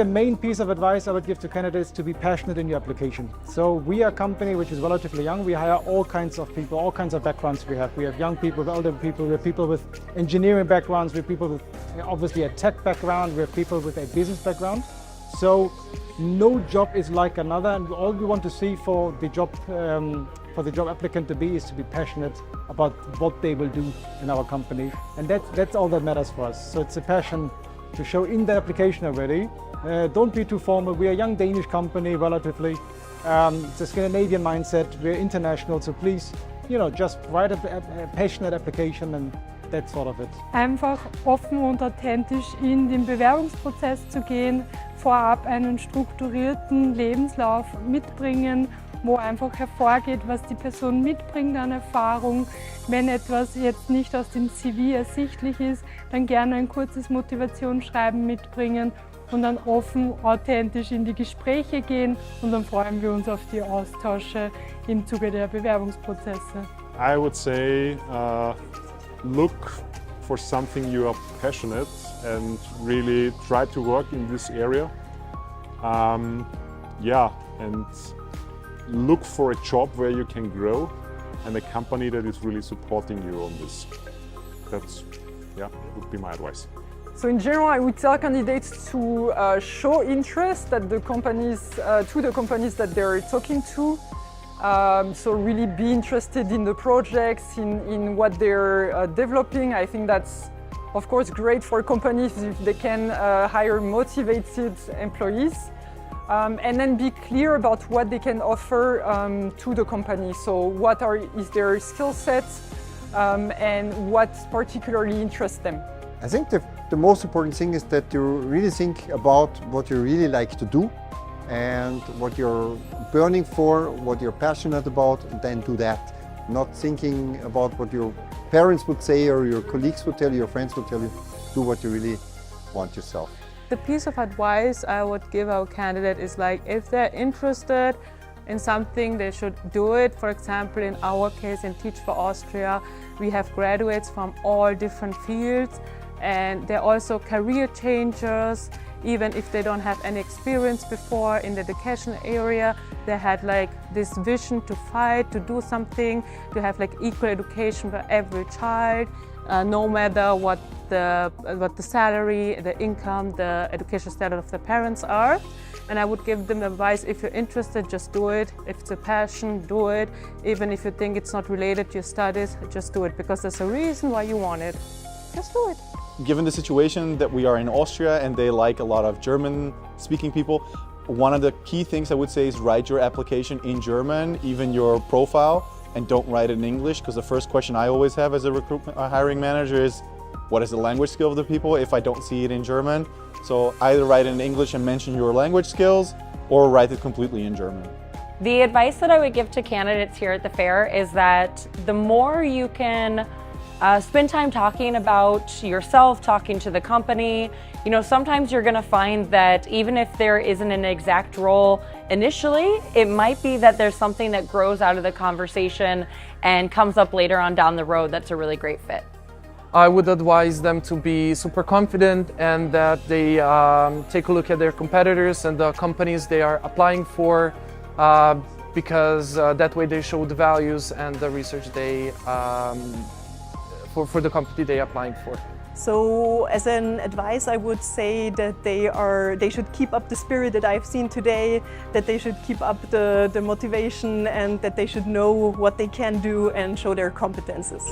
the main piece of advice I would give to candidates is to be passionate in your application. So we are a company which is relatively young. We hire all kinds of people, all kinds of backgrounds we have. We have young people, older people, we have people with engineering backgrounds, we have people with obviously a tech background, we have people with a business background. So no job is like another, and all we want to see for the job applicant to be is to be passionate about what they will do in our company, and that's all that matters for us. So it's a passion to show in the application already. Don't be too formal. We are a young Danish company, relatively. It's a Scandinavian mindset. We're international, so please, just write a passionate application, and that's sort of it. Einfach offen und authentisch in den Bewerbungsprozess zu gehen, vorab einen strukturierten Lebenslauf mitbringen, wo einfach hervorgeht, was die Person mitbringt an Erfahrung. Wenn etwas jetzt nicht aus dem CV ersichtlich ist, dann gerne ein kurzes Motivationsschreiben mitbringen und dann offen, authentisch in die Gespräche gehen, und dann freuen wir uns auf die Austausche im Zuge der Bewerbungsprozesse. I would say look for something you are passionate and really try to work in this area. And look for a job where you can grow and a company that is really supporting you on this. Would be my advice. So in general, I would tell candidates to show interest at the companies, to the companies that they're talking to. So really be interested in the projects, in what they're developing. I think that's, of course, great for companies if they can hire motivated employees. And then be clear about what they can offer to the company. So is their skill set and what particularly interests them. I think the most important thing is that you really think about what you really like to do and what you're burning for, what you're passionate about, and then do that. Not thinking about what your parents would say or your colleagues would tell you, your friends would tell you. Do what you really want yourself. The piece of advice I would give our candidate is like, if they're interested in something, they should do it. For example, in our case, in Teach for Austria, we have graduates from all different fields, and they're also career changers. Even if they don't have any experience before in the education area, they had like this vision to fight, to do something, to have like equal education for every child, no matter what the salary, the income, the education status of the parents are. And I would give them advice: if you're interested, just do it. If it's a passion, do it. Even if you think it's not related to your studies, just do it, because there's a reason why you want it. Just do it. Given the situation that we are in Austria and they like a lot of German-speaking people, one of the key things I would say is write your application in German, even your profile, and don't write it in English, because the first question I always have as a hiring manager is, what is the language skill of the people if I don't see it in German? So either write it in English and mention your language skills, or write it completely in German. The advice that I would give to candidates here at the fair is that the more you can spend time talking about yourself, talking to the company. Sometimes you're going to find that even if there isn't an exact role initially, it might be that there's something that grows out of the conversation and comes up later on down the road that's a really great fit. I would advise them to be super confident and that they take a look at their competitors and the companies they are applying for, because that way they show the values and the research they for the company they are applying for. So as an advice, I would say that they should keep up the spirit that I've seen today, that they should keep up the motivation, and that they should know what they can do and show their competences.